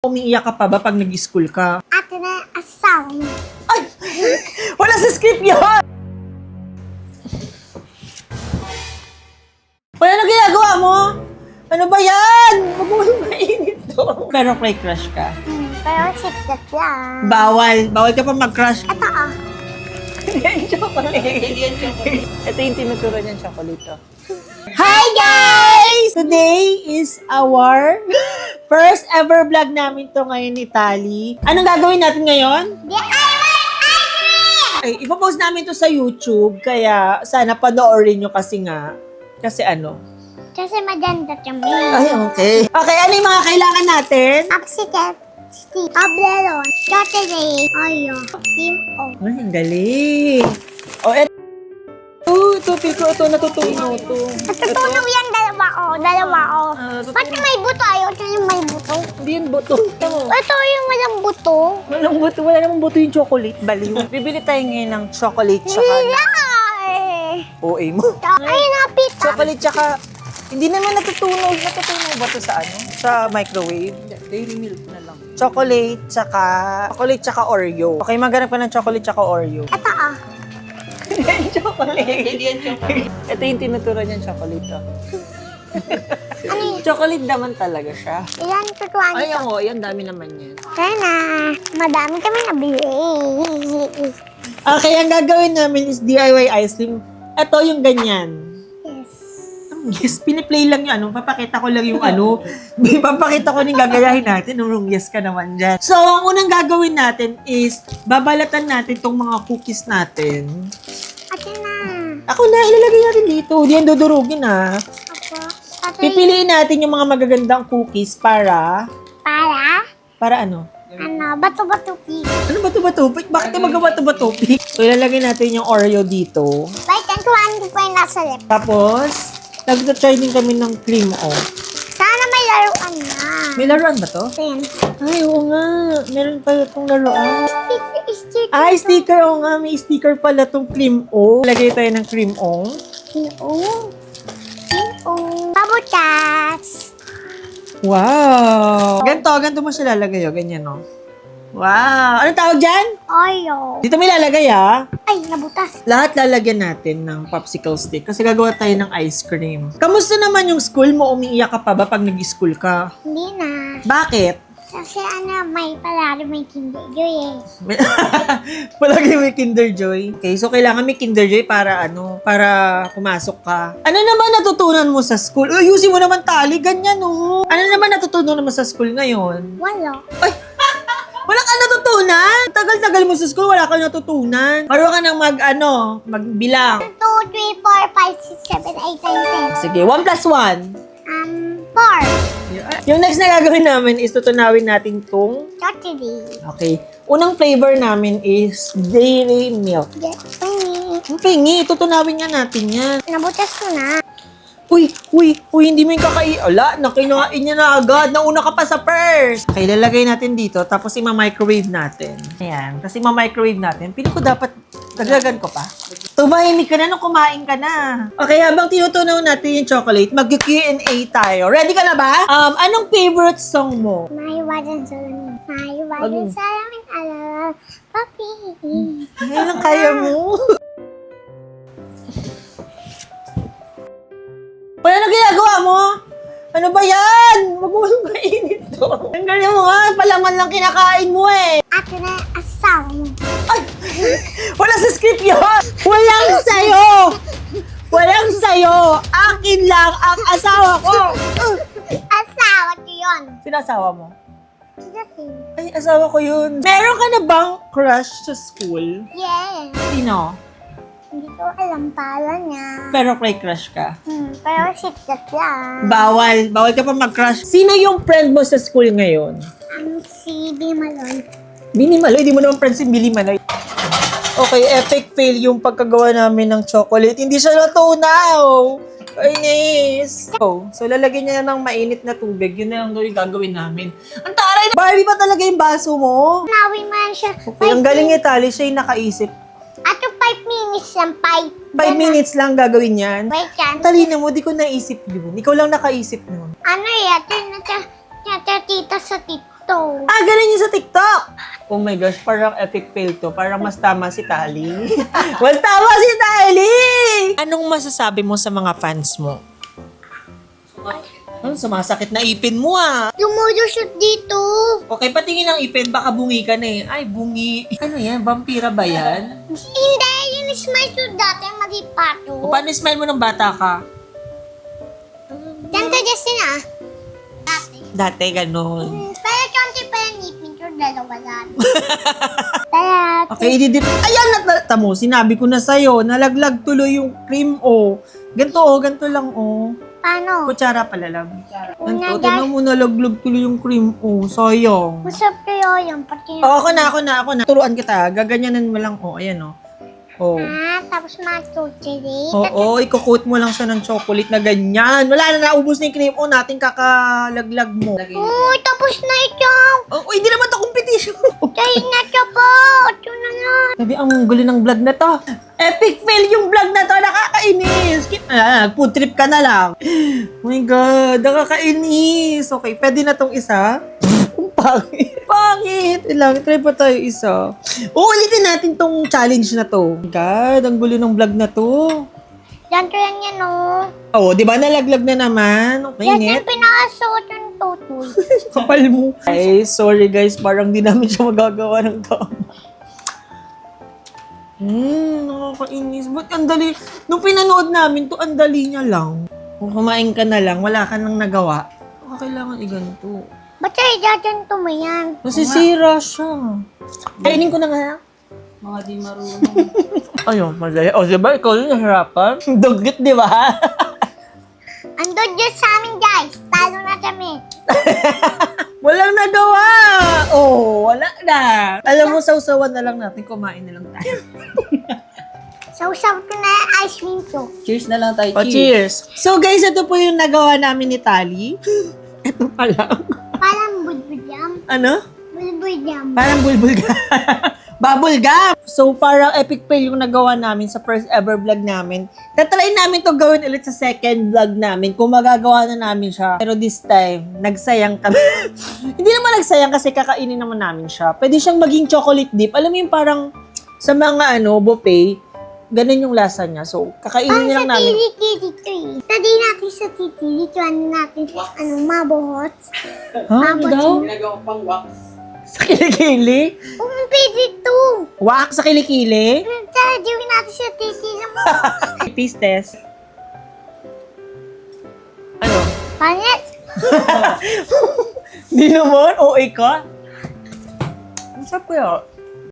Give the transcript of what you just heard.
Umiiyak ka pa ba pag nag-school ka? Ate na asawa mo. Ay! Wala sa script yun! Wala na ginagawa mo? Ano ba yan? Huwag mo mainit to. Pero may crush ka. Pero sikat lang. Bawal. Bawal ka pa mag-crush. Ito ah. Chocolate. Ito yung tinuturo niyang chocolate. Hi guys! Today is our first ever vlog namin to ngayon ni Tali. Anong gagawin natin ngayon? DIY ice cream! Ay, ipopost namin to sa YouTube, kaya sana panoorin nyo kasi nga. Kasi ano? Kasi maganda kami. Ay, okay. Okay, ano yung mga kailangan natin? Popsicle, stick, Toblerone, chocolate, Oreo, Team O. Ay, ang galing. O, eto. Ito, feel ko ito, natutunaw to. Natutunaw yan, dalawa ko. Natutunaw. Pati may buto, ayaw ito yung may buto. Hindi yan buto. Ito yung walang buto. Walang buto, wala namang buto yung chocolate, baliw. Bibili tayo ngayon ng chocolate tsaka Yay! OA mo. Ay, napita. Chocolate tsaka, hindi naman natutunaw. Natutunaw ba to sa ano? Sa microwave? Dairy milk na lang. Chocolate tsaka Oreo. Okay, maghanap ka ng chocolate tsaka Oreo. Ito ah. Chocolate. Hindi yan chocolate. Ito yung tinuturo niyang chocolate. Ano yun? Chocolate naman talaga siya. Ilan tutuan Ay, ito? oo, yan, dami naman yan. Kaya na, madami kami nabili. Okay, ang gagawin namin is DIY ice cream. Ito yung ganyan. Yes. Yes, piniplay lang yung ano, papakita ko lang yung ano. Papakita ko yung gagayahin natin. Nung yes ka naman dyan. So, ang unang gagawin natin is, babalatan natin tong mga cookies natin. Ate na. Ako na, ilalagay natin dito. Hindi yan dudurugin ha. Ako. Ate. Pipiliin natin yung mga magagandang cookies para... Para? Para ano? Ano, bato-bato cake. Ano bato-bato? Bakit yung magabato-bato? So, ilalagay natin yung Oreo dito. Wait, ang tuwan ko pa yung nasa lip. Tapos, nag-try din kami ng cream o. Sana may laruan na. May laruan ba to? Ayan. Ay, oo nga. Meron pala itong laruan. Sticker. Ay, sticker. Oo nga, may sticker pala itong cream o. Lagay tayo ng cream o. Pabutas. Wow! Ganto mo siya lalagay o. Ganyan o. Wow! Anong tawag dyan? Oreo. Dito may lalagay ah. Ay, nabutas. Lahat lalagyan natin ng popsicle stick kasi gagawa tayo ng ice cream. Kamusta naman yung school mo? Umiiyak ka pa ba pag nag-school ka? Hindi na. Bakit? Kasi may palaro may Kinder Joy eh. Palagi may Kinder Joy. Okay, so kailangan may Kinder Joy para ano, para pumasok ka. Ano naman natutunan mo sa school? Ayusin mo naman Tali, ganyan oh. Ano naman natutunan mo sa school ngayon? Wala. Ay! Wala ka natutunan? Tagal-tagal mo sa school, wala ka natutunan. Marunong ka nang magbilang. 2, 3, 4, 5, 6, 7, 8, 9, 10. Sige, 1 plus 1. 4. Yung next na gagawin namin is tutunawin natin tong... Chocolate. Okay. Unang flavor namin is dairy milk. Ang pingi, tutunawin nga natin yan. Nabutas ko na. Uy, hindi mo yung Ala, nakinain niya na agad. Nauna ka pa sa first. Okay, lalagay natin dito, tapos ima-microwave natin. Ayan, kasi ima-microwave natin. Pili ko dapat, dagdagan ko pa. Tumahimik ka na nung kumain ka na. Okay, habang tinutunaw natin yung chocolate, mag-Q&A tayo. Ready ka na ba? Anong favorite song mo? Mahiwagan sa lamin. Mahiwagan sa lamin. Alala. Papi. Ay, lang kaya mo. Wala na ginagawa mo? Ano ba yan? Huwag mo mainit to. Ang galing mo nga, palaman lang kinakain mo eh. Ate na asawa mo. Ay! Wala sa script yun! Walang sayo! Walang sayo! Akin lang ang asawa ko! Asawa ko yun. Sino asawa mo? Kasi, Ay, asawa ko yun. Meron ka na bang crush sa school? yes. Sino? Hindi ko alam pala niya. Pero may crush ka. Pero sikat lang. Bawal. Bawal ka pa mag-crush. Sino yung friend mo sa school ngayon? Si Bimalon. Bini Maloy, di mo naman friends si Billy Maloy. Okay, epic fail yung pagkagawa namin ng chocolate. Hindi siya natunaw. Kainis. So lalagyan niya ng mainit na tubig. Yun na lang gagawin namin. Ang taray na! Barbie pa talaga yung baso mo. Nawin mo yan siya. Okay, ang galing ni Tali, siya yung nakaisip. Ato 5 minutes lang, 5. 5 minutes lang gagawin yan. Wait yan. Talina mo, di ko naisip yun. Ikaw lang nakaisip nun. Ano yan? Tita sa TikTok. TikTok. Ah, galing yun sa TikTok! Oh my gosh, parang epic fail to. Parang mas tama si Tali. Mas tama si Tali! Anong masasabi mo sa mga fans mo? Ano, sumasakit na ipin mo ah. Lumusot dito. Okay, patingin ang ipin, baka bungi ka na eh. Ay, bungi. Ano yan? Vampira ba yan? Hindi, yung smile ko dati, magipato. O paano smile mo ng bata ka? Ganito Justin ah. Dati. Dati, ganun. Pero konti pa yung ngipin ko, dalawa dati. Kaya, Okay, ididip. Ayan, tamo, sinabi ko na sa'yo, nalaglag tuloy yung cream, oh. Ganto lang, oh. paano? Kutsara pala lang. Una, Ganto, tignan mo, nalaglag tuloy yung cream, oh. Sayang. Masarap kayo yung pati Oh, ako na. Turuan kita, gaganyanan mo lang, oh. Ayan, oh. Oh. tapos matutuloy. Oo, iko-coat mo lang siya ng chocolate na ganyan. Wala na, naubos na yung cream, oh. Natin kakalaglag mo. Uy, tapos na ito. Oh, hindi naman to competition. Kaya na ito po. Ito na nga. Sabi, ang gulo ng vlog na to. Epic fail yung vlog na to. Nakakainis. Food trip ka na lang. Oh my God, nakakainis. Okay, pwede na tong isa. Ang pangit. Pangit. Ilang, try pa tayo isa. Uulitin natin tong challenge na to. Oh my God, ang gulo ng vlog na to. Ganito lang yan, oh. Oh, di ba nalaglag na naman? Yan Mainit. yung pinakasuot yung tutoy. Kapal mo. Ay, sorry guys. Parang di namin siya magagawa ng tama. Nakakainis. Ba't ang dali? Nung pinanood namin to, ang dali niya lang. Kung kumain ka na lang, wala ka nang nagawa, baka kailangan iganto. Ba't siya idaganto mo yan? Masisira siya. Kainin ko na nga. Mga di marunong. Ayun, madali. O, diba? Ikaw yung nahirapan. Dugot, di ba? Andun dyan sa amin, guys. Talo na kami. Walang nagawa. Oh, wala na. Alam mo, sausawan na lang natin. Kumain na lang tayo. Sausaw ko na yung ice cream ko. Cheers na lang tayo. O, cheers. So, guys, ito po yung nagawa namin ni Tali. Ito pa lang. Parang bulbuljam. Ano? Bulbuljam. Parang bulbul gum. Bubble gum! So, parang epic fail yung nagawa namin sa first ever vlog namin. Tatry namin to gawin ulit sa second vlog namin kung magagawa na namin siya. Pero this time, nagsayang kami. Hindi naman nagsayang kasi kakainin naman namin siya. Pwede siyang maging chocolate dip. Alam mo yung parang sa mga buffet, ganun yung lasa niya. So, kakainin Sa lang namin. titi-titi to eh. Sabi natin sa titi, dito natin, mabuhot. Ha? Ano daw? Ginagawa pang wax. Sa kilikili? Pwede to. Wak sa kilikili? Tsaka gawin natin sa titi na mo. Taste test. Ano? Panit. Di naman? OA ka? Ang sarap kaya.